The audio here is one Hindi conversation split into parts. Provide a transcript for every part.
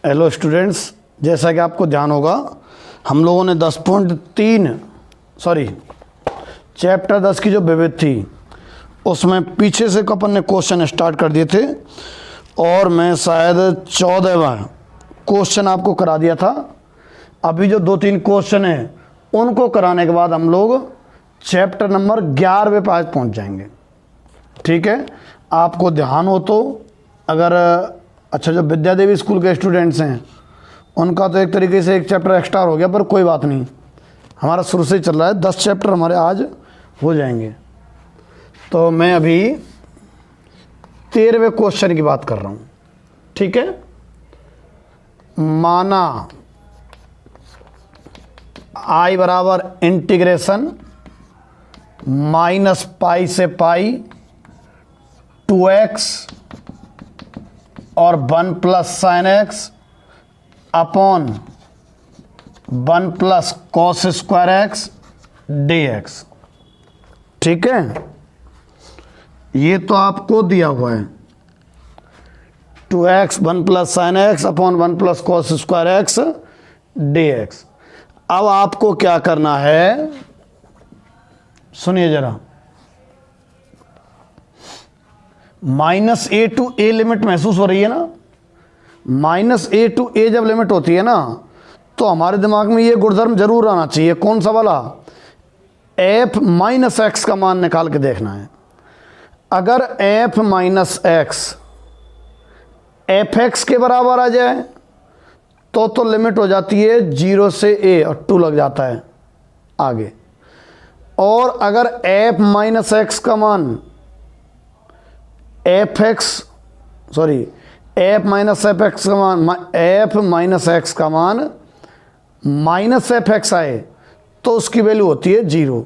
हेलो स्टूडेंट्स, जैसा कि आपको ध्यान होगा हम लोगों ने 10.3 चैप्टर 10 की जो विविध थी उसमें पीछे से अपन ने क्वेश्चन स्टार्ट कर दिए थे और मैं शायद 14वां क्वेश्चन आपको करा दिया था। अभी जो 2-3 क्वेश्चन हैं उनको कराने के बाद हम लोग चैप्टर नंबर 11वें पे आज पहुँच जाएंगे। ठीक है, आपको ध्यान हो तो अगर अच्छा जो विद्या देवी स्कूल के स्टूडेंट्स हैं उनका तो एक तरीके से एक चैप्टर एक्स्ट्रा हो गया, पर कोई बात नहीं, हमारा शुरू से ही चल रहा है। 10 चैप्टर हमारे आज हो जाएंगे। तो मैं अभी 13वें क्वेश्चन की बात कर रहा हूँ। ठीक है, माना I बराबर इंटीग्रेशन -π से π 2x और 1 + sin x upon 1 + cos square x dx। ठीक है, ये तो आपको दिया हुआ है 2x 1 + sin x upon 1 + cos square x dx। अब आपको क्या करना है, सुनिए जरा। -a to a लिमिट महसूस हो रही है ना। -a to a जब लिमिट होती है ना तो हमारे दिमाग में ये गुणधर्म जरूर आना चाहिए। कौन सा वाला? f - x का मान निकाल के देखना है। अगर f - x fx के बराबर आ जाए तो लिमिट हो जाती है 0 से a और 2 लग जाता है आगे। और अगर f - x का मान f - x का मान -x का मान -fx आए तो उसकी वैल्यू होती है 0।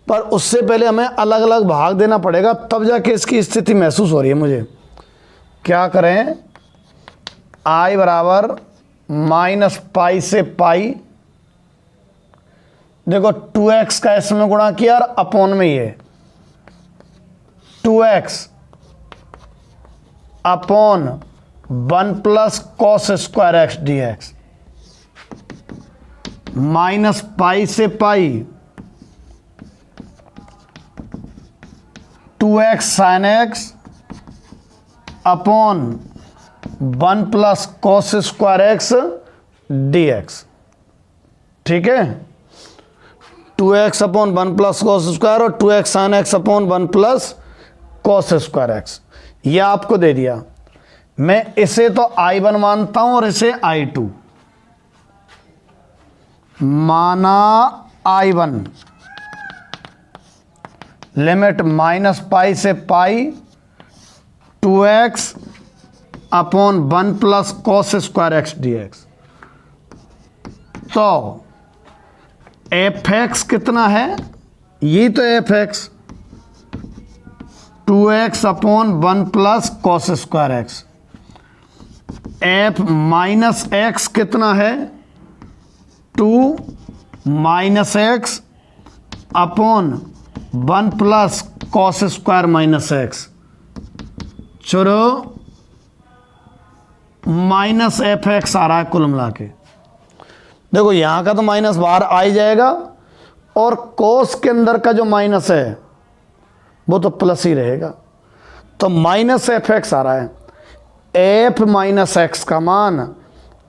पर उससे पहले हमें अलग अलग भाग देना पड़ेगा, तब जाके इसकी स्थिति महसूस हो रही है मुझे। क्या करें? I बराबर -π से π, देखो 2x का इसमें गुणा किया और अपॉन में ये 2x upon 1 + cos square x dx। -π से π 2x sin x upon 1 + cos square x dx। ठीक है, 2x अपॉन 1 + cos स्क्वायर और 2x sin x upon 1 + cos square x, यह आपको दे दिया। मैं इसे तो I1 मानता हूं और इसे I2। माना I1 लिमिट -π से π 2x upon 1 + cos square x dx। तो fx कितना है? ये तो fx 2x upon 1 + cos square x। f - x कितना है? 2 - x upon 1 + cos square -x। चलो -fx आ रहा है कुल मिला के। देखो यहां का तो माइनस बाहर आ ही जाएगा और cos के अंदर का जो माइनस है वो तो प्लस ही रहेगा। तो -fx आ रहा है। f - x का मान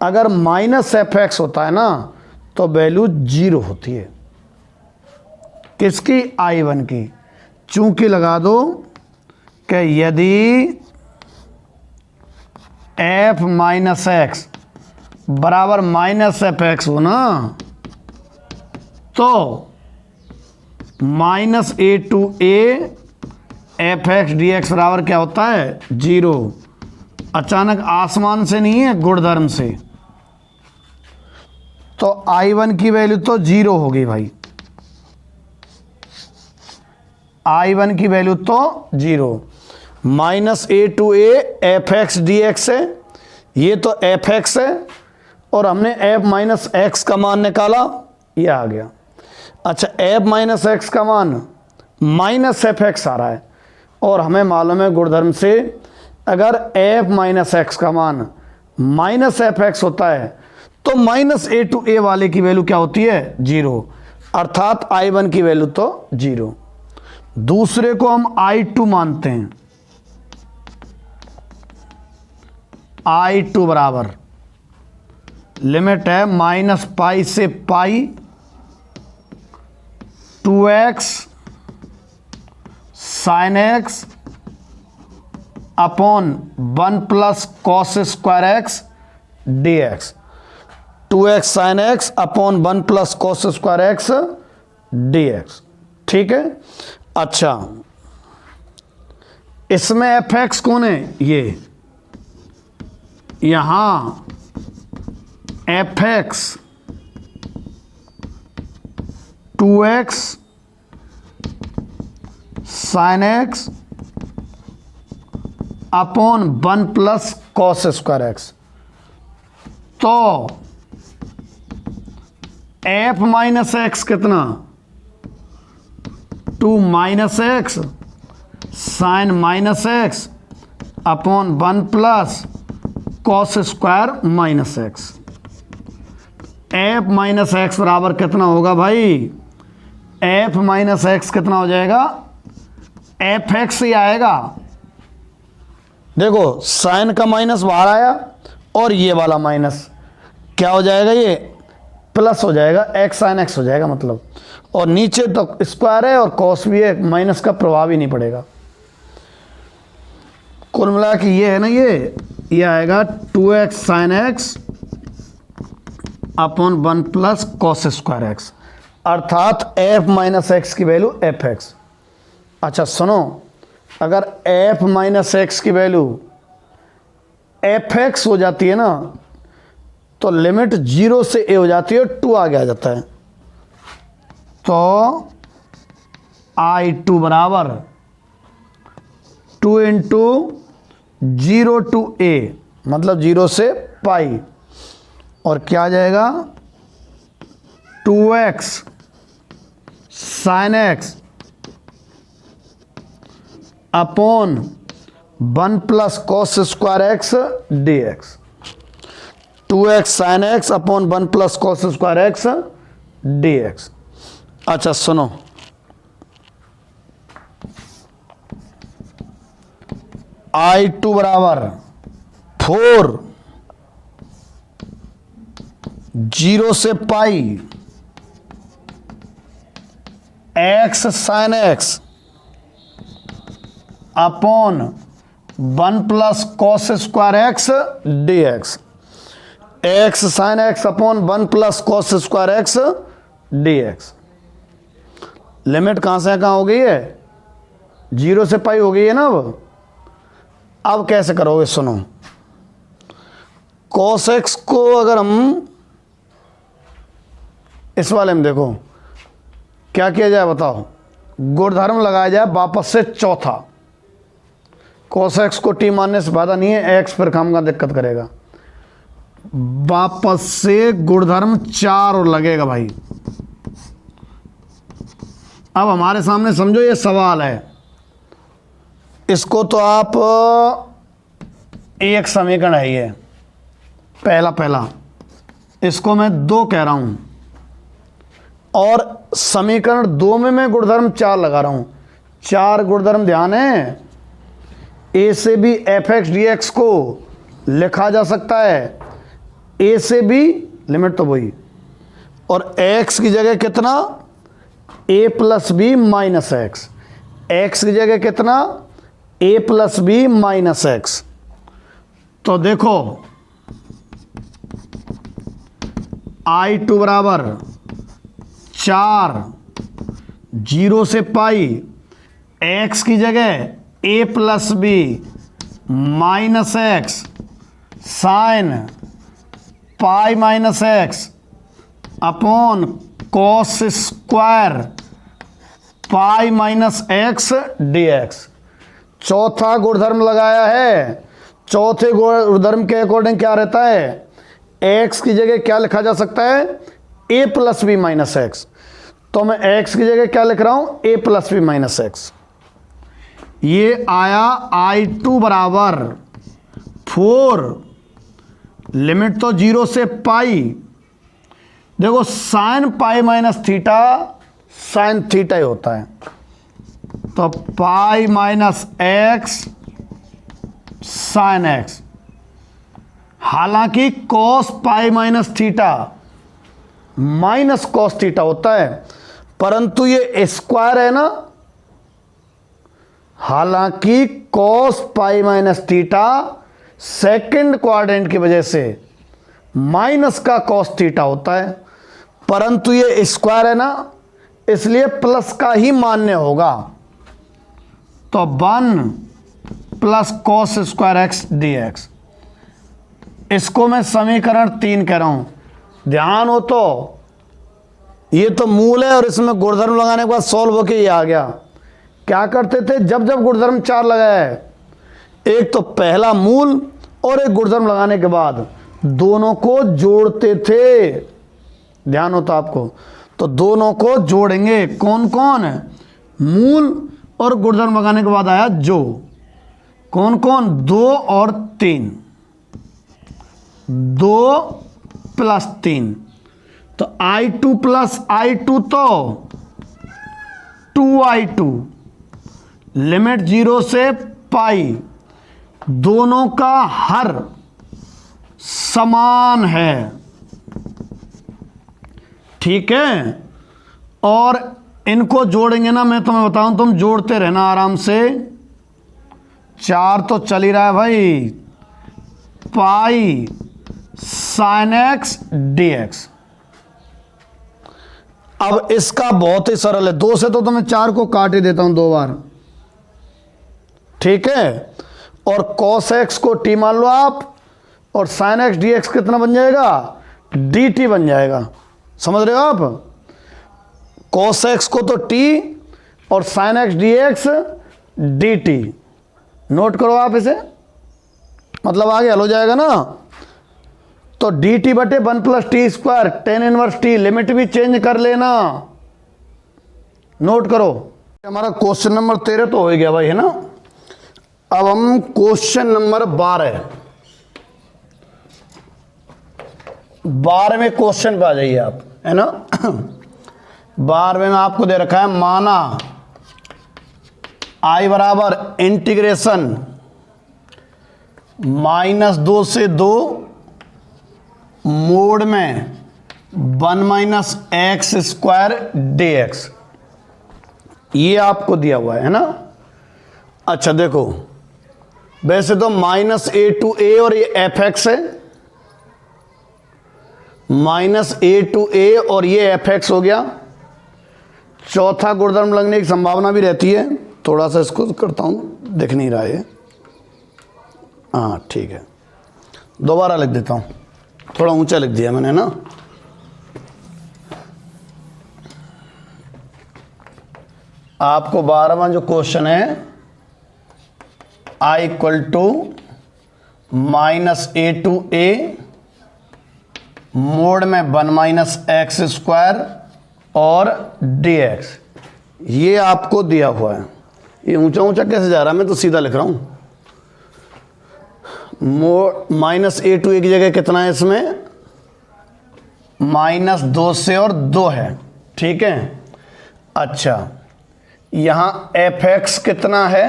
अगर -fx होता है ना तो वैल्यू 0 होती है। किसकी? I1 की। चूंकि लगा दो कि यदि f - x बराबर -fx हो ना तो -a to a fx dx बराबर क्या होता है? 0। अचानक आसमान से नहीं है, गुणधर्म से। तो I1 की वैल्यू तो 0 होगी भाई। I1 की वैल्यू तो 0। -a to a fx dx है, ये तो fx है और हमने f - x का मान निकाला, ये आ गया। अच्छा, f - x का मान -fx आ रहा है और हमें मालूम है गुणधर्म से अगर f - x का मान माइनस एफ एक्स होता है, तो माइनस ए टू ए वाले की वैल्यू क्या होती है? 0, अर्थात I1 की वैल्यू तो 0। दूसरे को हम I2 मानते हैं। I2 बराबर लिमिट है -π से पाई 2x sin x upon 1 plus cos square x dx। 2x sin x upon 1 plus cos square x dx। ठीक है। अच्छा, इसमें एफ एक्स कौन है? ये यहां f x 2x sin x upon 1 plus cos square x. तो एफ माइनस एक्स कितना? 2 minus x sine minus x upon 1 plus cos square minus x. F minus x बराबर कितना होगा भाई? एफ माइनस एक्स कितना हो जाएगा? एफ एक्स ही आएगा। देखो साइन का माइनस बाहर आया और ये वाला माइनस क्या हो जाएगा? ये प्लस हो जाएगा, एक्स साइन एक्स हो जाएगा मतलब। और नीचे तो स्क्वायर है और कॉस भी है, माइनस का प्रभाव ही नहीं पड़ेगा। कुल मिला के ये है ना, ये आएगा 2x sine x upon 1 plus cos square x, अर्थात f माइनस एक्स की वैल्यू एफ एक्स। अच्छा सुनो, अगर f माइनस एक्स की वैल्यू एफ एक्स हो जाती है ना, तो लिमिट 0 से a हो जाती है, 2 आगे आ जाता है। तो I2 बराबर 2 इंटू 0 टू a, मतलब 0 से पाई, और क्या आ जाएगा? 2x sine x upon 1 plus cos square x dx। 2x sine x upon 1 plus cos square x dx। अच्छा सुनो, I2 बराबर 4 0 से pi x sine x upon 1 plus cos square x dx। X sine x upon 1 plus cos square x dx। Limit कहां से कहां हो गई है? 0 से पाई हो गई है ना। अब कैसे करोगे? सुनो, cos x को अगर हम इस वाले में देखो क्या किया जाए बताओ? गुणधर्म लगाया जाए वापस से चौथा। cos x को t मानने से फायदा नहीं है, x पर खामखा दिक्कत करेगा। वापस से गुणधर्म 4 और लगेगा भाई। अब हमारे सामने समझो ये सवाल है, इसको तो आप एक समीकरण है ये पहला, इसको मैं 2 कह रहा हूं, और समीकरण 2 में मैं गुणधर्म 4 लगा रहा हूं। 4 गुणधर्म ध्यान है, a से भी एफ एक्स डी एक्स को लिखा जा सकता है, a से भी लिमिट तो वही, और x की जगह कितना? a plus b minus x. x की जगह कितना? a plus b minus x. तो देखो I2 बराबर 4 0 से पाई x की जगह a plus b minus x sine pi minus x upon cos square pi minus x dx। चौथा गुणधर्म लगाया है। चौथे गुणधर्म के अकॉर्डिंग क्या रहता है? x की जगह क्या लिखा जा सकता है? a plus b minus x. तो मैं x की जगह क्या लिख रहा हूं? a plus b minus x. ये आया I2 बराबर 4 लिमिट तो 0 से पाई, देखो sine pi minus theta sine theta ही होता है, तो pi minus x sine x. हालांकि cos pi minus theta minus cos theta होता है, परंतु ये स्क्वायर है ना, हालांकि cos pi minus theta second quadrant की वजह से माइनस का कॉस थीटा होता है, परंतु ये स्क्वायर है ना, इसलिए प्लस का ही मान्य होगा। तो 1 plus cos square x D x, इसको मैं समीकरण 3 कह रहा हूं। ध्यान हो तो ये तो मूल है और इसमें गुणधर्म लगाने के बाद सॉल्व होके ये आ गया। क्या करते थे, जब जब गुणधर्म 4 लगाया है, एक तो पहला मूल और एक गुणधर्म लगाने के बाद दोनों को जोड़ते थे। ध्यान होता आपको, तो दोनों को जोड़ेंगे। कौन कौन है, मूल और गुणधर्म लगाने के बाद आया जो, कौन कौन, 2 और 3, 2 प्लस 3, तो I2 प्लस I2 तो 2I2, लिमिट 0 से पाई, दोनों का हर समान है, ठीक है। और इनको जोड़ेंगे ना, मैं तुम्हें बताऊं, तुम जोड़ते रहना आराम से। 4 तो चल ही रहा है भाई, pi sine x D x. अब इसका बहुत ही सरल है, 2 से तो मैं 4 को काट ही देता हूं 2 बार, ठीक है। और cos x को t मान लो आप, और sin x dx कितना बन जाएगा, dt बन जाएगा। समझ रहे हो आप, cos x को तो t और sin x dx dt। Note करो आप इसे, मतलब आगे हल हो जाएगा ना। तो dt बटे 1 plus T square tan inverse T, limit भी चेंज कर लेना, नोट करो। हमारा क्वेश्चन नंबर 13 तो हो गया भाई, है ना। अब हम क्वेश्चन नंबर 12वें क्वेश्चन पे आ जाइए आप, है ना। 12वें में आपको दे रखा है, माना I बराबर इंटीग्रेशन -2 से 2 मोड में 1 minus x square d x, ये आपको दिया हुआ है ना। अच्छा देखो, वैसे तो -a to a और ये एफ एक्स है, -a to a और ये एफ एक्स हो गया। चौथा गुणधर्म लगने की संभावना भी रहती है, थोड़ा सा इसको करता हूं, दिख नहीं रहा है, हाँ ठीक है, दोबारा लिख देता हूं, थोड़ा ऊंचा लिख दिया मैंने ना। आपको 12वां जो क्वेश्चन है, I equal to -a to a mod में 1 माइनस एक्स स्क्वायर और dx, ये आपको दिया हुआ है। ये ऊंचा ऊंचा कैसे जा रहा है, मैं तो सीधा लिख रहा हूं। -a to a की जगह कितना है इसमें, -2 से और 2 है, ठीक है। अच्छा, यहां एफ एक्स कितना है,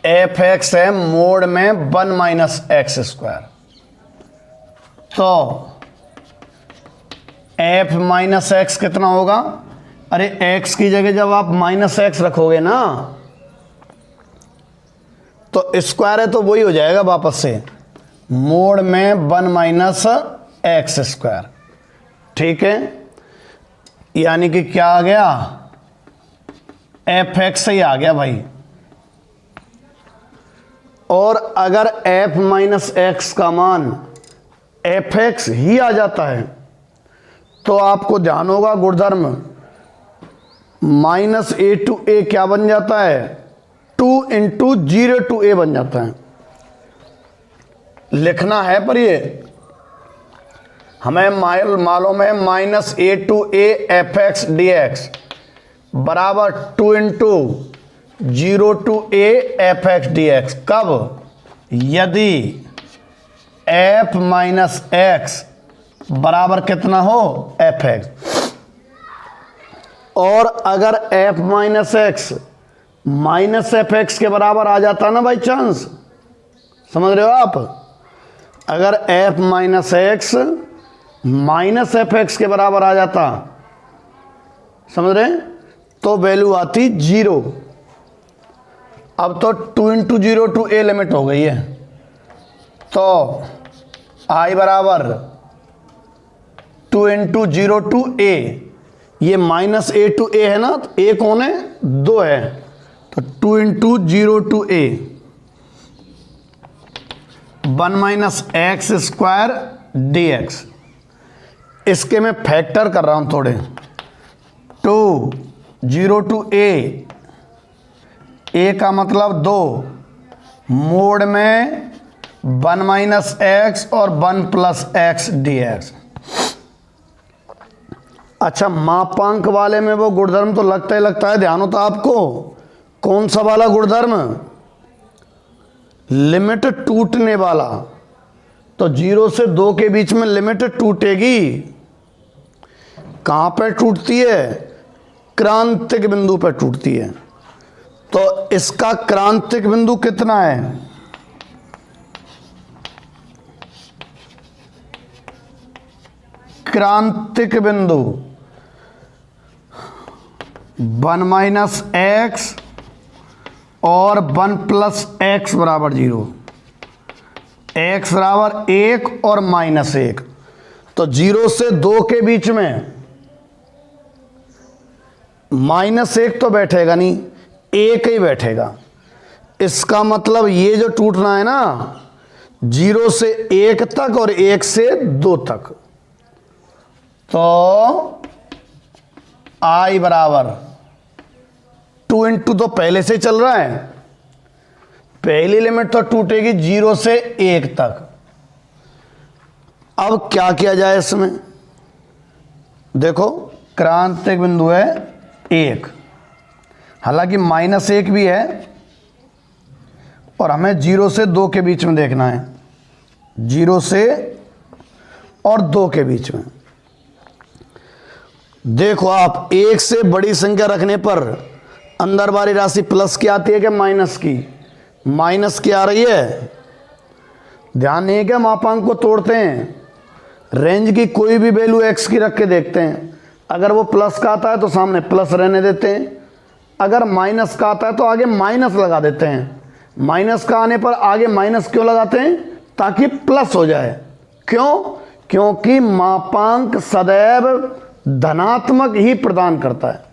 एफ एक्स है मोड में 1 माइनस एक्स स्क्वायर, तो एफ माइनस एक्स कितना होगा, अरे एक्स की जगह जब आप माइनस एक्स रखोगे ना, तो स्क्वायर है तो वही हो जाएगा वापस से, मोड में 1 माइनस एक्स स्क्वायर, ठीक है। यानी कि क्या आ गया, एफ एक्स ही आ गया भाई। और अगर एफ माइनस एक्स का मान एफ एक्स ही आ जाता है, तो आपको ध्यान होगा गुणधर्म -a to a क्या बन जाता है, 2 × 0 to a बन जाता है। लिखना है पर ये हमें मालूम है, -a to a F x D x बराबर 2 × 0 to a F x D x. कब, यदि एफ माइनस एक्स बराबर कितना हो, एफ एक्स। और अगर F minus x minus F x के बराबर आ जाता ना बाई चांस, समझ रहे हो आप, अगर F minus x minus F x के बराबर आ जाता, समझ रहे, तो वैल्यू आती 0। अब तो 2 इंटू 0 टू ए लिमिट हो गई है, तो आई बराबर 2 इंटू 0 टू ए, ये माइनस ए टू ए है ना, तो ए कौन है, 2 है, तो 2 into 0 to a 1 minus x square d x. इसके मैं फैक्टर कर रहा हूं थोड़े, 2 0 टू ए का मतलब 2, मोड में 1 माइनस एक्स और 1 प्लस एक्स डी एक्स। अच्छा, मापांक वाले में वो गुणधर्म तो लगता ही लगता है, ध्यान होता आपको, कौन सा वाला गुणधर्म, लिमिट टूटने वाला। तो 0 से 2 के बीच में लिमिट टूटेगी, कहां पे टूटती है, क्रांतिक बिंदु पर टूटती है। तो इसका क्रांतिक बिंदु कितना है, क्रांतिक बिंदु 1 माइनस एक्स और 1 प्लस एक्स बराबर 0, एक्स बराबर 1 और माइनस 1। तो 0 से 2 के बीच में माइनस 1 तो बैठेगा नहीं, 1 ही बैठेगा। इसका मतलब ये जो टूटना है ना, 0 से 1 तक और 1 से 2 तक, तो आई बराबर 2 इंटू, तो पहले से चल रहा है, पहली लिमिट तो टूटेगी 0 से 1 तक। अब क्या किया जाए इसमें, देखो क्रांतिक बिंदु है 1, हालांकि माइनस 1 भी है, और हमें 0 से 2 के बीच में देखना है, 0 से और 2 के बीच में। देखो आप, 1 से बड़ी संख्या रखने पर अंदर वाली राशि प्लस की आती है कि माइनस की, माइनस की आ रही है। ध्यान नहीं है क्या, मापांक को तोड़ते हैं, रेंज की कोई भी वैल्यू एक्स की रख के देखते हैं, अगर वो प्लस का आता है तो सामने प्लस रहने देते हैं, अगर माइनस का आता है तो आगे माइनस लगा देते हैं। माइनस का आने पर आगे माइनस क्यों लगाते हैं, ताकि प्लस हो जाए। क्यों, क्योंकि मापांक सदैव धनात्मक ही प्रदान करता है।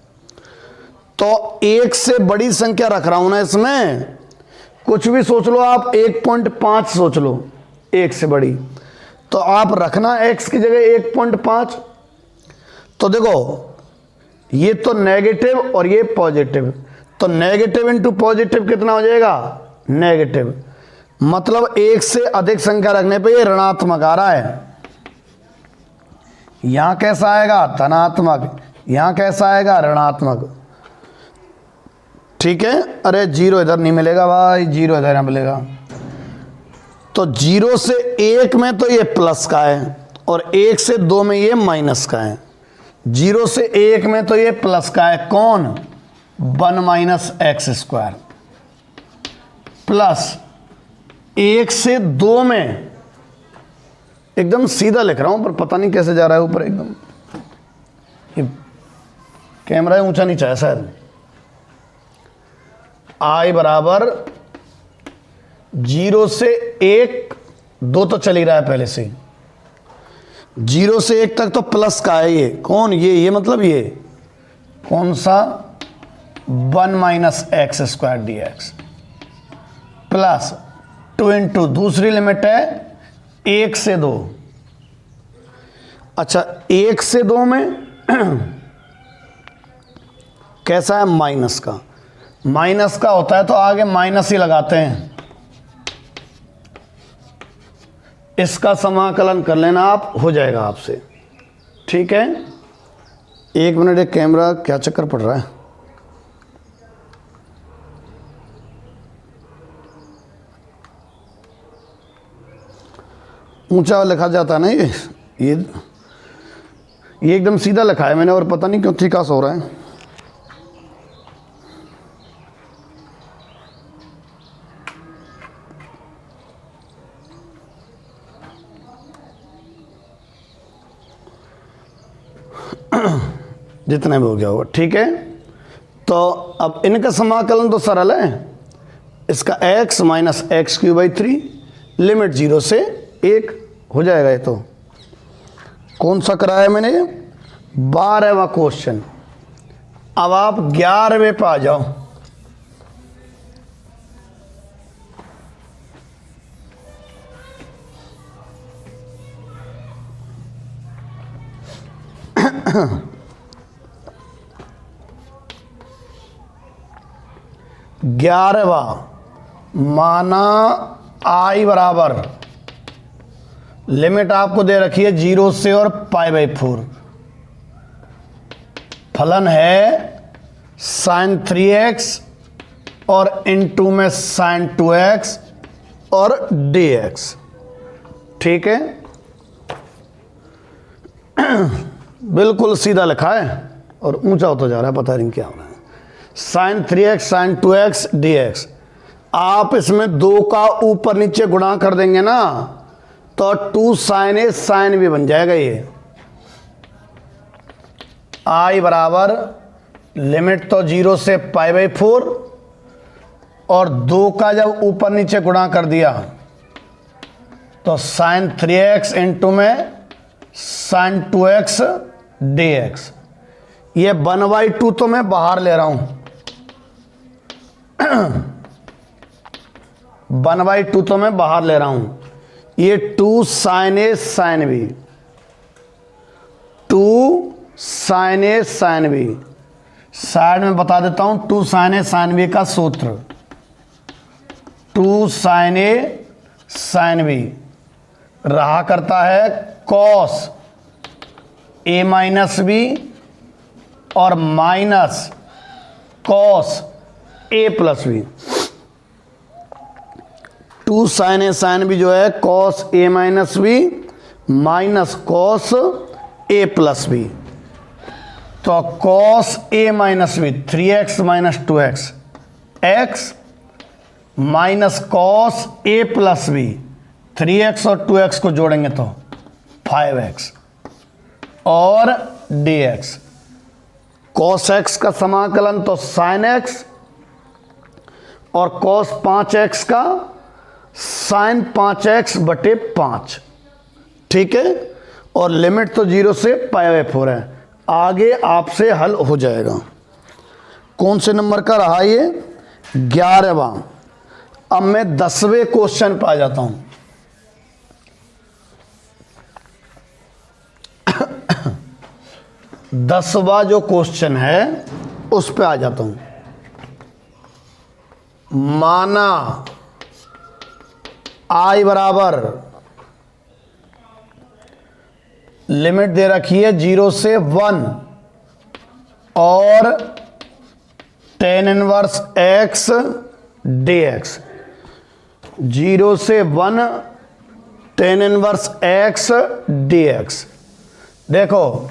तो 1 से बड़ी संख्या रख रहा हूं ना, इसमें कुछ भी सोच लो आप, 1.5 सोच लो, 1 से बड़ी, तो आप रखना x की जगह 1.5। तो देखो ये तो नेगेटिव और ये पॉजिटिव, तो नेगेटिव इंटू पॉजिटिव कितना हो जाएगा, नेगेटिव, मतलब 1 से अधिक संख्या रखने पे ये ऋणात्मक आ रहा है। यहां कैसा आएगा, धनात्मक, यहां कैसा आएगा, ऋणात्मक। ठीक है, अरे 0 इधर नहीं मिलेगा भाई, 0 इधर नहीं मिलेगा। तो 0 से 1 में तो ये प्लस का है, और 1 से 2 में ये माइनस का है। 0 से 1 में तो ये प्लस का है, कौन, 1 माइनस एक्स स्क्वायर, प्लस 1 से 2 में, एकदम सीधा लिख रहा हूं पर पता नहीं कैसे जा रहा है ऊपर, एकदम कैमरा ऊंचा नीचा है शायद। आई बराबर 0 से 1, 2 तो चल ही रहा है पहले से, 0 से 1 तक तो प्लस का है, ये कौन, ये मतलब ये कौन सा, 1 minus x square d x, plus 2 into दूसरी लिमिट है 1 से 2। अच्छा, 1 से 2 में कैसा है, माइनस का, माइनस का होता है तो आगे माइनस ही लगाते हैं। इसका समाकलन कर लेना आप, हो जाएगा आपसे, ठीक है। 1 मिनट, एक कैमरा क्या चक्कर पड़ रहा है, ऊंचा लिखा जाता है ना ये एकदम सीधा लिखा है मैंने, और पता नहीं क्यों ठीका सो रहा है। जितना भी हो गया होगा, ठीक है। तो अब इनका समाकलन तो सरल है, इसका x minus x Q by 3 limit 0 से 1 हो जाएगा। ये तो कौन सा कराया मैंने, 12वां क्वेश्चन। अब आप 11वें पे आ जाओ। ग्यारहवा, माना आई बराबर लिमिट आपको दे रखी है 0 से और π/4। फलन है sin 3x और इनटू में sin 2x और dx, ठीक है। बिल्कुल सीधा लिखा है और ऊंचा होता जा रहा है, पता नहीं क्या हो रहा है। sin 3x sin 2x dx, आप इसमें 2 का ऊपर नीचे गुणा कर देंगे ना तो 2 sin a sin b बन जाएगा। ये i बराबर लिमिट तो 0 से π/4 और 2 का जब ऊपर नीचे गुणा कर दिया तो sin 3x इंटू में sin 2x dx। ये 1/2 तो मैं बाहर ले रहा हूं, 1/2 तो मैं बाहर ले रहा हूं। ये 2 sin a sin b, 2 sin a sin b। Side में बता देता हूं 2 sin a sin b का सूत्र, 2 sin a sin b रहा करता है cos a माइनस b और minus cos a plus b। 2 sin a sin b जो है cos a minus b minus cos a plus b। तो cos a minus b 3x minus 2x x minus cos a plus b 3x और 2x को जोड़ेंगे तो 5x और dx। cos x का समाकलन तो sin x और cos 5x का sin 5x बटे 5, ठीक है। और लिमिट तो 0 से π/4 है। आगे आपसे हल हो जाएगा। कौन से नंबर का रहा ये, 11वां। अब मैं 10वें क्वेश्चन पे आ जाता हूं। दसवां जो क्वेश्चन है उस पे आ जाता हूं। माना आई बराबर लिमिट दे रखी है 0 से 1 और tan इनवर्स x dx। 0 से 1 tan इनवर्स x dx। देखो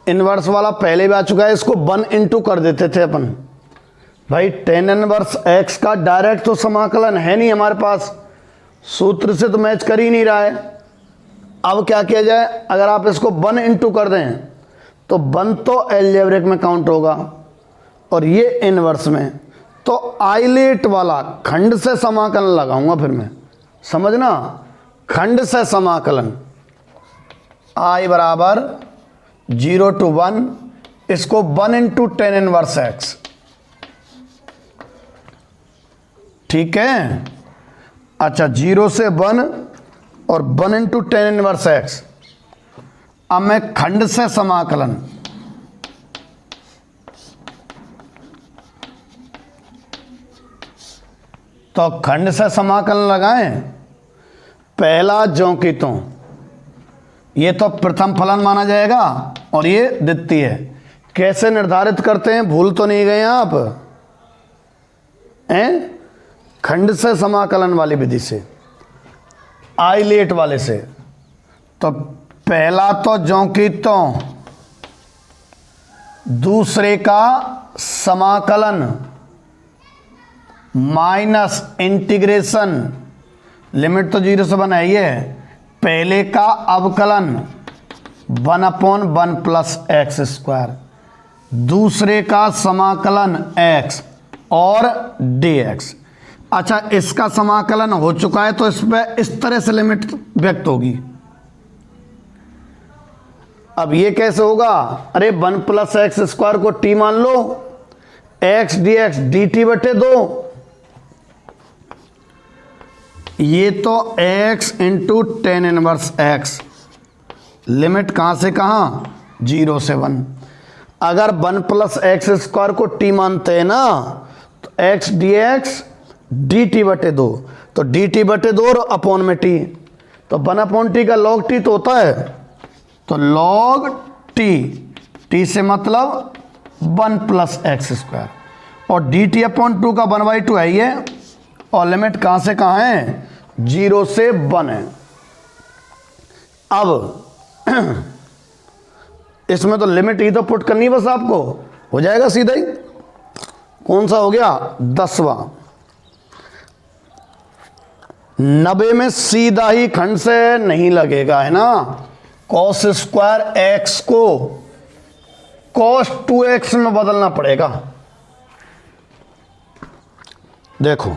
इनवर्स वाला पहले भी आ चुका है, इसको 1 इंटू कर देते थे अपन। भाई tan इनवर्स x का डायरेक्ट तो समाकलन है नहीं हमारे पास, सूत्र से तो मैच कर ही नहीं रहा है। अब क्या किया जाए, अगर आप इसको 1 इंटू कर दें तो 1 तो एलजेब्रिक में काउंट होगा और ये इनवर्स में, तो आइलेट वाला खंड से समाकलन लगाऊंगा फिर मैं, समझना, खंड से समाकलन। आई बराबर 0 to 1, इसको 1 इंटू tan इनवर्स x, ठीक है। अच्छा 0 से 1 और 1 इंटू tan इनवर्स x। अब मैं खंड से समाकलन, तो खंड से समाकलन लगाएं। पहला ज्यों की त्यों, ये तो प्रथम फलन माना जाएगा और ये द्वितीय है। कैसे निर्धारित करते हैं, भूल तो नहीं गए आप हैं? खंड से समाकलन वाली विधि से। आइलेट वाले से। तो पहला तो ज्यों की त्यों, दूसरे का समाकलन माइनस इंटीग्रेशन, लिमिट तो 0 से 1 है ही है, पहले का अवकलन 1/1 प्लस एक्स स्क्वायर, दूसरे का समाकलन x और dx। अच्छा, इसका समाकलन हो चुका है तो इस पे इस तरह से लिमिट व्यक्त होगी। अब ये कैसे होगा? अरे 1 प्लस एक्स स्क्वायर को t मान लो, x dx dt बटे 2, ये तो x into tan inverse x, limit कहां से कहां? 0 से 1। अगर 1 प्लस एक्स स्क्वायर को t मानते हैं ना, तो x dx dt बटे 2, तो dt बटे 2 और अपॉन में t, तो 1/t का log t तो होता है, तो log t से मतलब 1 प्लस एक्स स्क्वायर, और dt अपॉन 2 का 1/2 है ये, और लिमिट कहां से कहां है? 0 से 1 है। अब इसमें तो लिमिट ही तो पुट करनी है बस, आपको हो जाएगा सीधा ही। कौन सा हो गया? 10वां। 90 में सीधा ही खंड से नहीं लगेगा, है ना। cos स्क्वायर एक्स को cos 2x में बदलना पड़ेगा। देखो,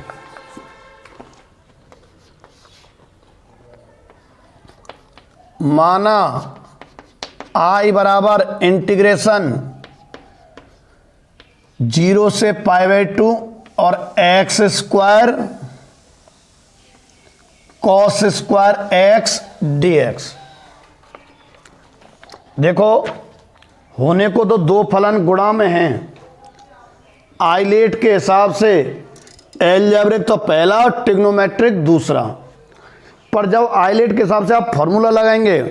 माना I बराबर इंटीग्रेशन 0 से π/2 और x square cos square x dx। देखो, होने को तो दो फलन गुणा में हैं। आइलेट के हिसाब से एलजेब्रिक तो पहला और ट्रिग्नोमेट्रिक दूसरा, पर जब आइलेट के हिसाब से आप फॉर्मूला लगाएंगे,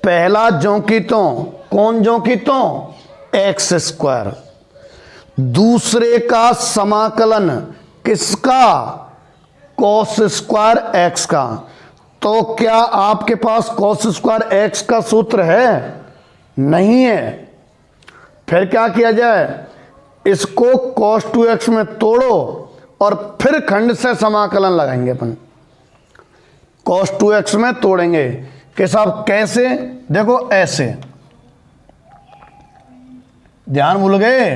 पहला ज्यों की त्यों, कौन ज्यों की त्यों? एक्स स्क्वायर, दूसरे का समाकलन किसका? cos स्क्वायर एक्स का। तो क्या आपके पास cos स्क्वायर एक्स का सूत्र है? नहीं है। फिर क्या किया जाए? इसको cos 2x में तोड़ो और फिर खंड से समाकलन लगाएंगे अपन, cos 2x में तोड़ेंगे कि साहब कैसे? देखो ऐसे, ध्यान भूल गए।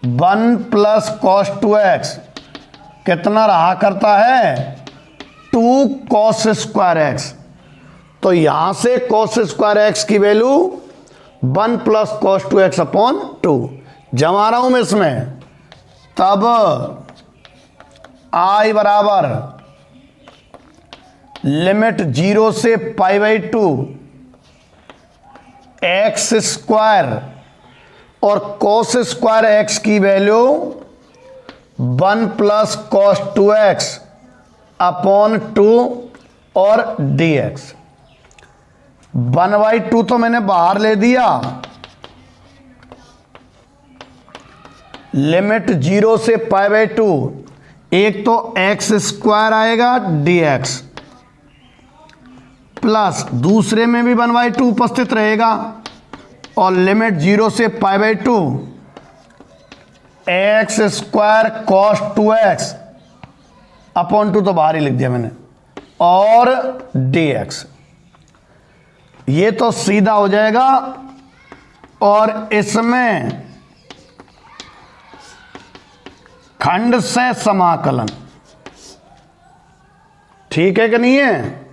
1 प्लस cos 2x कितना रहा करता है? 2 cos स्क्वायर एक्स। तो यहां से cos स्क्वायर एक्स की value 1 plus cos 2x upon 2 जमा रहा हूं मैं इसमें, तब I बराबर लिमिट 0 से π/2 एक्स स्क्वायर और cos स्क्वायर एक्स की value 1 plus cos 2x upon 2 और dx। 1/2 तो मैंने बाहर ले दिया, लिमिट 0 से π/2, एक तो एक्स स्क्वायर आएगा dx, प्लस दूसरे में भी 1/2 उपस्थित रहेगा, और लिमिट 0 से π/2 x square cos 2x upon 2 तो बाहर ही लिख दिया मैंने, और dx। ये तो सीधा हो जाएगा, और इसमें खंड से समाकलन, ठीक है कि नहीं है?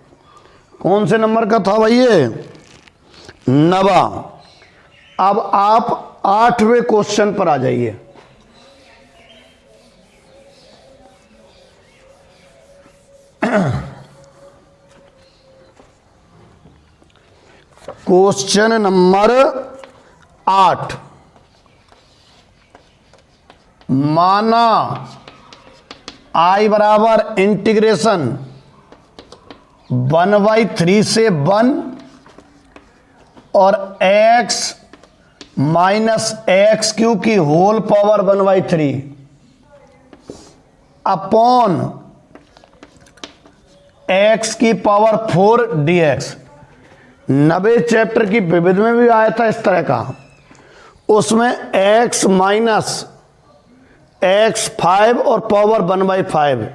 कौन से नंबर का था भाई ये? 90। अब आप 8वें क्वेश्चन पर आ जाइए। क्वेश्चन नंबर 8, माना I बराबर इंटीग्रेशन 1/3 से 1 और x माइनस एक्स क्यू की होल पावर 1/3 अपॉन एक्स की पावर 4 dx। 90 चैप्टर की विविध में भी आया था इस तरह का, उसमें x माइनस एक्स 5 और पावर 1/5,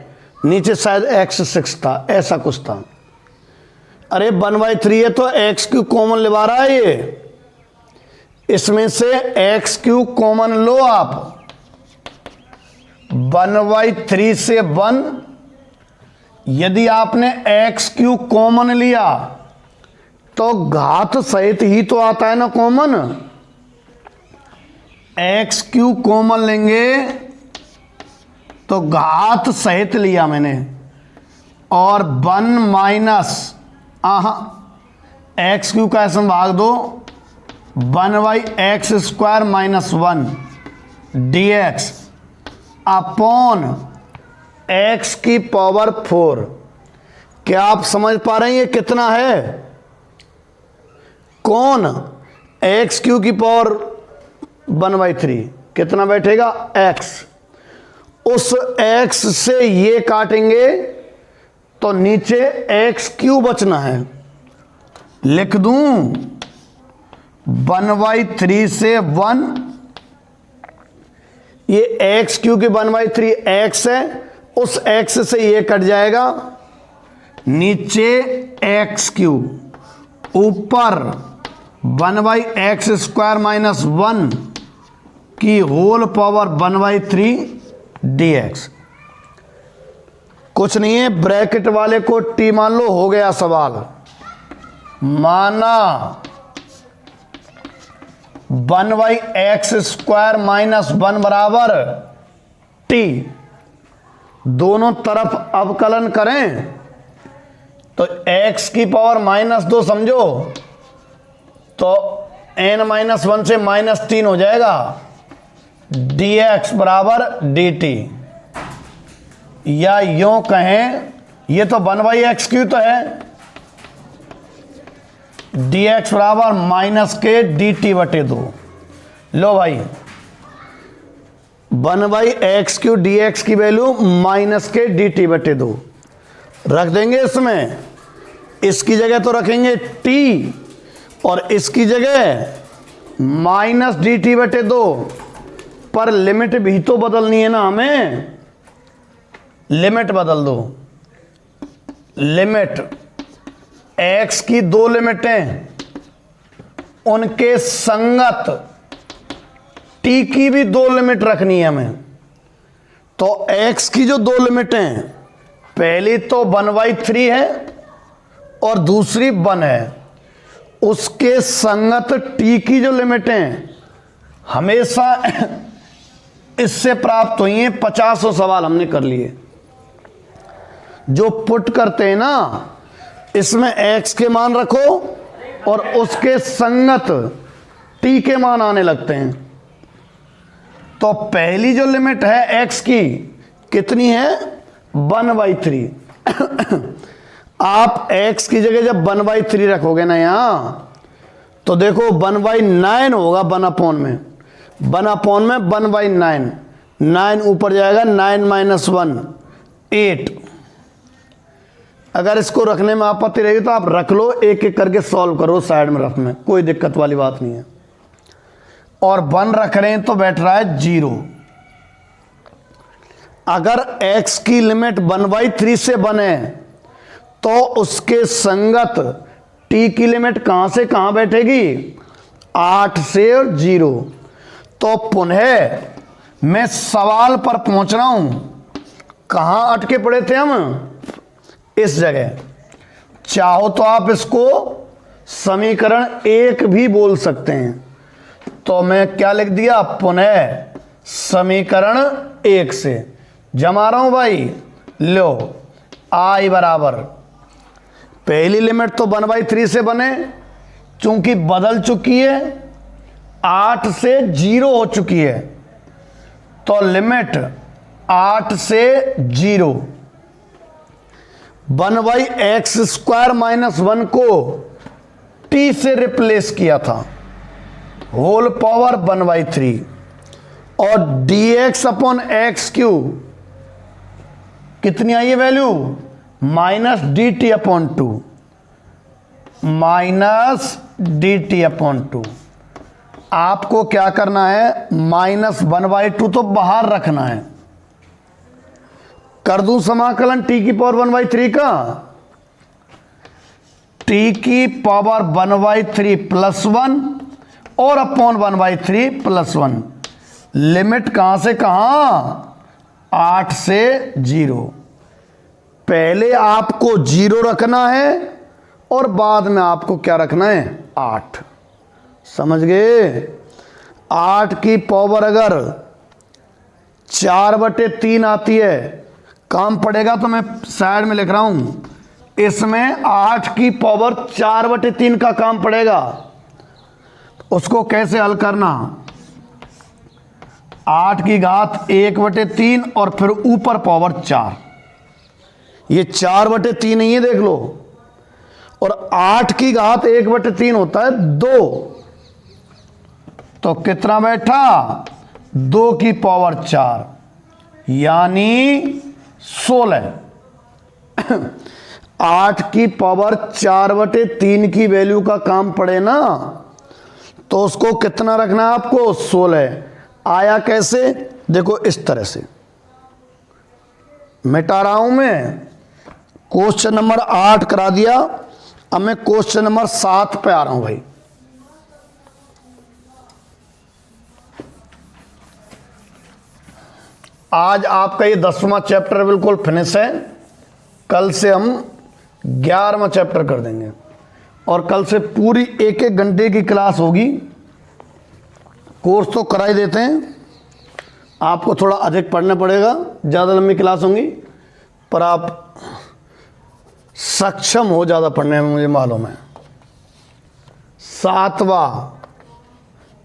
नीचे शायद x 6 था, ऐसा कुछ था। अरे 1/3 है तो एक्स क्यू कॉमन ले रहा है ये, इसमें से एक्स क्यू कॉमन लो आप। 1/3 से 1, यदि आपने एक्स क्यू कॉमन लिया तो घात सहित ही तो आता है ना कॉमन। एक्स क्यू कॉमन लेंगे तो घात सहित लिया मैंने, और 1 माइनस एक्स क्यू का ऐसा भाग दो 1/x² minus 1 dx upon x की पावर 4। क्या आप समझ पा रहे हैं ये कितना है? कौन? एक्स क्यू की पावर 1/3 कितना बैठेगा? x। उस x से ये काटेंगे तो नीचे एक्स क्यू बचना है, लिख दूं 1/3 से 1, ये एक्स क्यू की 1/3 एक्स है, उस एक्स से ये कट जाएगा, नीचे एक्स क्यू, ऊपर 1/x² माइनस 1 की होल पावर 1/3 dx। कुछ नहीं है, ब्रैकेट वाले को टी मान लो, हो गया सवाल। माना 1/x² माइनस 1 बराबर टी, दोनों तरफ अवकलन करें तो x की पावर -2 समझो तो n-1 से -3 हो जाएगा, dx बराबर dt। या यूं कहें, ये तो 1/x³ तो है, dx बराबर -(-) लो भाई 1/x³ dx की वैल्यू -(-) रख देंगे इसमें, इसकी जगह तो रखेंगे t और इसकी जगह -(-) पर लिमिट भी तो बदलनी है ना हमें, लिमिट बदल दो। लिमिट x की 2 लिमिटें, उनके संगत t की भी 2 लिमिट रखनी है हमें। तो x की जो 2 लिमिटें, पहली तो 1/3 है और दूसरी 1 है, उसके संगत t की जो लिमिटें हमेशा इससे प्राप्त हुई हैं। 50 सवाल हमने कर लिए जो पुट करते हैं ना, इसमें x के मान रखो और उसके संगत t के मान आने लगते हैं। तो पहली जो लिमिट है x की कितनी है? 1/3। आप x की जगह जब 1/3 रखोगे ना यहां, तो देखो 1/9 होगा, 1/में 1/9, 9 ऊपर जाएगा, 9 - 1 8। अगर इसको रखने में आपत्ति रहेगी तो आप रख लो, एक एक करके सॉल्व करो साइड में रख में, कोई दिक्कत वाली बात नहीं है। और 1 रख रहे हैं तो बैठ रहा है 0। अगर x की लिमिट 1/3 से 1 है तो उसके संगत t की लिमिट कहां से कहां बैठेगी? 8 से और 0। तो पुनः मैं सवाल पर पहुंच रहा हूं, कहां अटके पड़े थे हम? इस जगह। चाहो तो आप इसको समीकरण 1 भी बोल सकते हैं, तो मैं क्या लिख दिया? पुनः समीकरण 1 से जमा रहा हूं भाई। लो i बराबर, पहली लिमिट तो 1/3 से बने, चूंकि बदल चुकी है, 8 से 0 हो चुकी है, तो लिमिट 8 से 0। 1/x² माइनस 1 को t से रिप्लेस किया था, होल पावर 1/3, और dx अपॉन एक्स क्यू कितनी आई है value? Minus D T upon two, minus D T upon two. आपको क्या करना है, -1/2 तो बाहर रखना है। कर दूं समाकलन t की पावर 1/3 का, t की पावर 1/3 प्लस 1 और अपॉन 1/3 प्लस 1। लिमिट कहां से कहां, 8 से 0। पहले आपको 0 रखना है और बाद में आपको क्या रखना है, 8। समझ गए। 8 की पावर अगर 4/3 आती है, काम पड़ेगा तो मैं साइड में लिख रहा हूं, इसमें 8 की पावर 4/3 का काम पड़ेगा। उसको कैसे हल करना, 8 की घात 1/3 और फिर ऊपर पावर 4। ये 4/3 नहीं है, देख लो। और 8 की घात 1/3 होता है 2, तो कितना बैठा, 2 की पावर 4 यानी 16। 8 की पावर 4/3 की वैल्यू का काम पड़े ना, तो उसको कितना रखना है आपको, 16। आया कैसे, देखो इस तरह से मिटा रहा हूं मैं। क्वेश्चन नंबर 8 करा दिया, अब मैं क्वेश्चन नंबर 7 पे आ रहा हूं भाई। आज आपका ये 10वां चैप्टर बिल्कुल फिनिश है। कल से हम 11वां चैप्टर कर देंगे और कल से पूरी 1-1 घंटे की क्लास होगी। कोर्स तो करा ही देते हैं, आपको थोड़ा अधिक पढ़ना पड़ेगा, ज़्यादा लंबी क्लास होंगी, पर आप सक्षम हो ज़्यादा पढ़ने में, मुझे मालूम है। 7वां,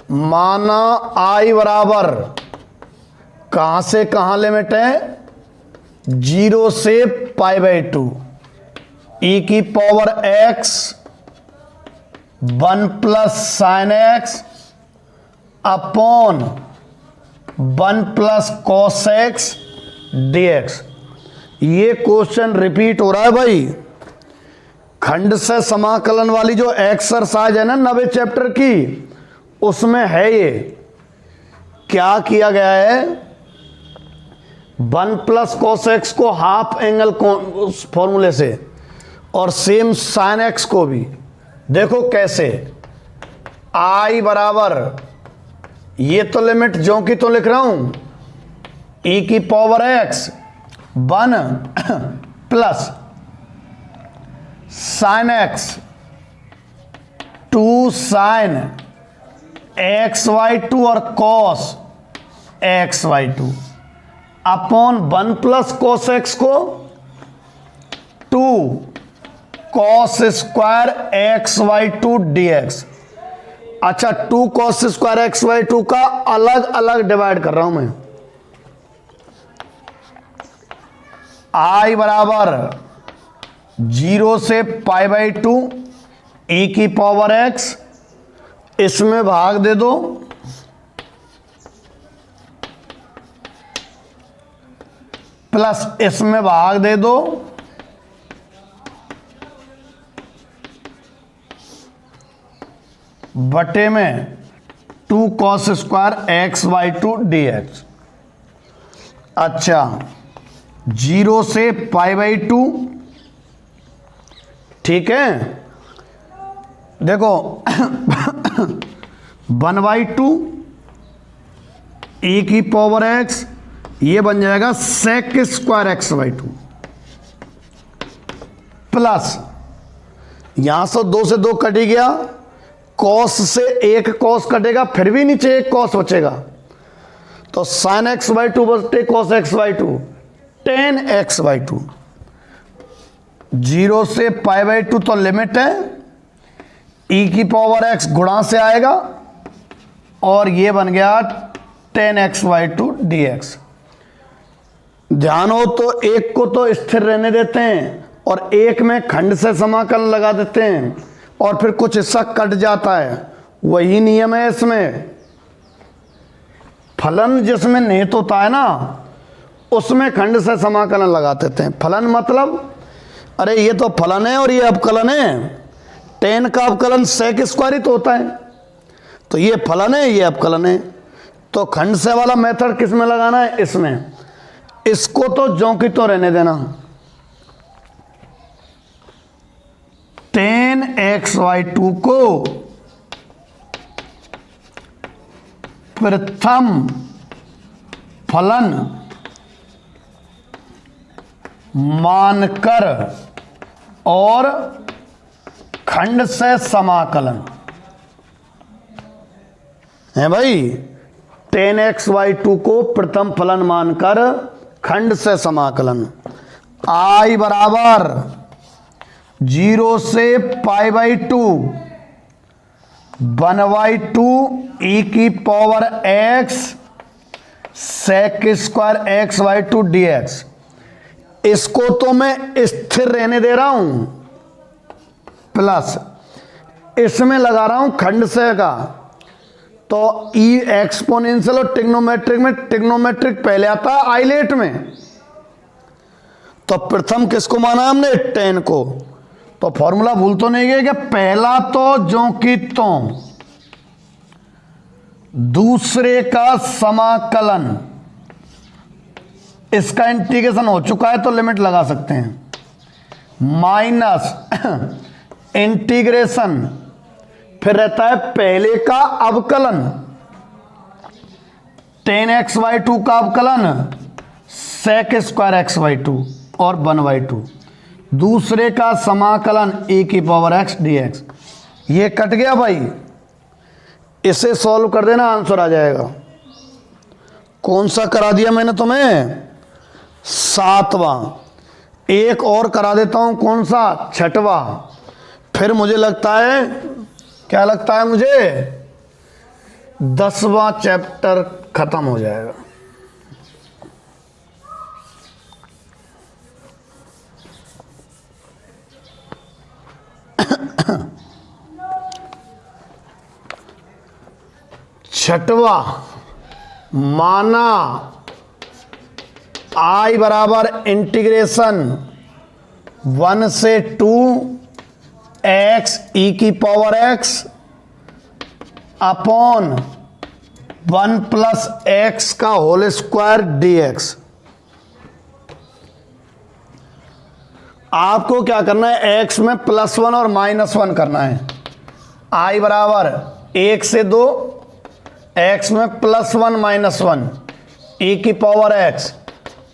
माना आई बराबर, कहां से कहां लिमिट है, 0 से π/2, e की power x 1 plus sine x upon 1 plus cos x dx। ये क्वेश्चन रिपीट हो रहा है भाई। खंड से समाकलन वाली जो एक्सरसाइज है ना 9वें चैप्टर की, उसमें है ये। क्या किया गया है, 1 प्लस कॉस एक्स को हाफ एंगल फॉर्मूले से, और सेम साइन एक्स को भी। देखो कैसे, आई बराबर, ये तो लिमिट जो की तो लिख रहा हूं, e की power x 1 plus sine x 2 sine xy2 और cos xy2 upon 1 plus cos x को 2 कॉस स्क्वायर xy2 dx। अच्छा, 2 कॉस स्क्वायर xy2 का अलग अलग डिवाइड कर रहा हूं मैं। आई बराबर 0 से π/2 e की पावर x, इसमें भाग दे दो, प्लस इसमें भाग दे दो, बटे में 2 कॉस स्क्वायर xy2 dx। अच्छा, 0 से π/2, ठीक है। देखो 1/2 e की पावर x, ये बन जाएगा sec स्क्वायर xy2 प्लस, यहां से 2 से 2 कट ही गया, कॉस से 1 कॉस कटेगा, फिर भी नीचे 1 कॉस बचेगा, तो साइन xy2 बटे कॉस xy2 tan xy2। 0 से π/2 तो लिमिट है, e की पावर x गुणा से आएगा, और ये बन गया tan xy2 dx। ध्यान हो तो एक को तो स्थिर रहने देते हैं और एक में खंड से समाकलन लगा देते हैं, और फिर कुछ हिस्सा कट जाता है। वही नियम है इसमें। फलन जिसमें निहित होता है ना, उसमें खंड से समाकलन लगा देते हैं। फलन मतलब अरे ये तो फलन है और ये अवकलन है, टेन का अवकलन सेक स्क्वायर ही तो होता है, तो ये फलन है ये अवकलन है। तो खंड से वाला मेथड किस में लगाना है, इसमें। इसको तो ज्यों की तो रहने देना, टेन एक्स वाई टू को प्रथम फलन मानकर और खंड से समाकलन है भाई। टेन एक्स वाई टू को प्रथम फलन मानकर खंड से समाकलन, आई बराबर 0 से पाई बाई टू 1/2 e की power x sec square x y two d x. इसको तो मैं स्थिर रहने दे रहा हूं, प्लस इसमें लगा रहा हूं खंड से का, तो ई एक्सपोनेंशियल और ट्रिग्नोमेट्रिक में ट्रिग्नोमेट्रिक पहले आता है आइलेट में, तो प्रथम किसको माना हमने, टेन को। तो फॉर्मूला भूल तो नहीं गए कि पहला तो ज्यों की त्यों, दूसरे का समाकलन, इसका इंटीग्रेशन हो चुका है तो लिमिट लगा सकते हैं, माइनस इंटीग्रेशन, फिर रहता है पहले का अवकलन, टेन एक्स वाई टू का अवकलन sec square x y two और 1/2, दूसरे का समाकलन e की पावर x dx। ये कट गया भाई, इसे सॉल्व कर देना आंसर आ जाएगा। कौन सा करा दिया मैंने तुम्हें, 7वां। एक और करा देता हूं, कौन सा, 6वां। फिर मुझे लगता है, क्या लगता है मुझे, 10वां चैप्टर खत्म हो जाएगा। छठवा माना आई बराबर इंटीग्रेशन 1 से 2 एक्स ई की power x upon 1 plus x का होल स्क्वायर डी एक्स। आपको क्या करना है, एक्स में +1 और -1 करना है। आई बराबर 1 से 2 एक्स में +1 -1 e की power x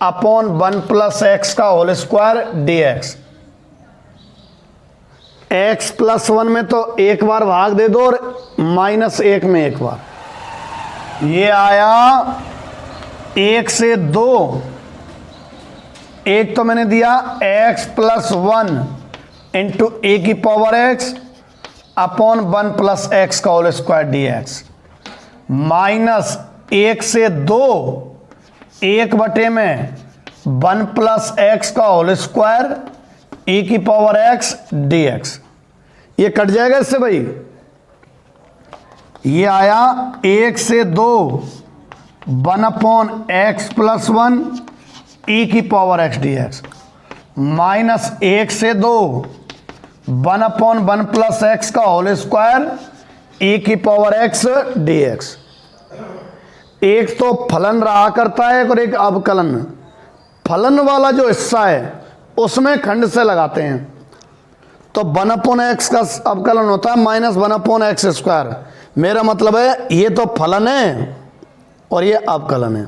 upon 1 plus x का whole square d x. X +1 में तो एक बार भाग दे दो और -1 में एक बार। ये आया 1 से 2, एक तो मैंने दिया x +1 इंटू ए की power x upon 1 plus x का whole square d x, minus 1 से 2 1/, में 1 प्लस एक्स का होल स्क्वायर e की पावर x dx। ये कट जाएगा इससे भाई। ये आया 1 से 2 1/x + 1 e की पावर x dx, माइनस 1 से 2 1/1 प्लस एक्स का होल स्क्वायर e की पावर x dx। एक तो फलन रहा करता है और एक अवकलन। फलन वाला जो हिस्सा है उसमें खंड से लगाते हैं, तो 1/x का अवकलन होता है -1/x²। मेरा मतलब है ये तो फलन है और ये अवकलन है।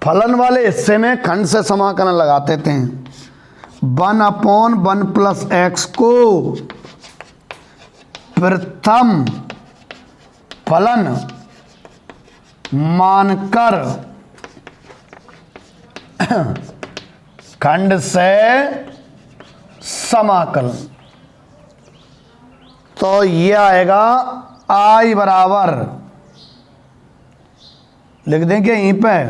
फलन वाले हिस्से में खंड से समाकलन लगाते थे। 1/1 प्लस एक्स को प्रथम फलन मानकर खंड से समाकलन, तो ये आएगा आई बराबर, लिख देंगे यहीं पे,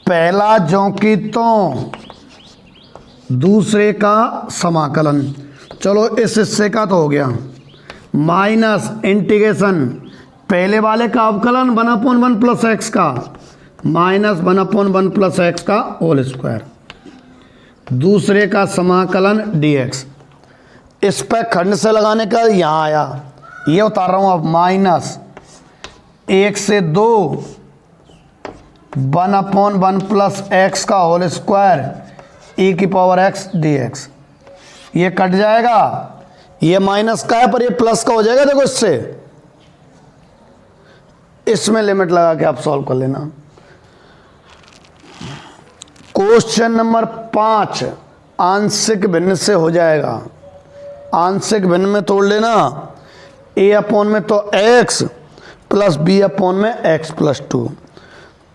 पहला ज्यों की त्यों, दूसरे का समाकलन। चलो इस हिस्से का तो हो गया, माइनस इंटीग्रेशन पहले वाले का अवकलन 1/1 प्लस एक्स का माइनस 1/1 प्लस एक्स का होल स्क्वायर, दूसरे का समाकलन dx। इस पर खंड से लगाने का यहाँ आया, ये उतार रहा हूँ अब, माइनस 1 से 2 1/1 प्लस एक्स का होल स्क्वायर e की पावर x dx। ये कट जाएगा, ये माइनस का है पर ये प्लस का हो जाएगा। देखो इसमें लिमिट लगा के आप सॉल्व कर लेना। क्वेश्चन नंबर 5 आंशिक भिन्न से हो जाएगा। आंशिक भिन्न में तोड़ लेना, a अपॉन में तो x प्लस b अपॉन में x प्लस 2।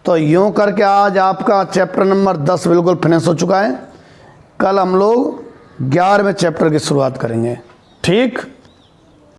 तो यूं करके आज आपका चैप्टर नंबर 10 बिल्कुल फिनिश हो चुका है। कल हम लोग 11वें चैप्टर की शुरुआत करेंगे। ठीक।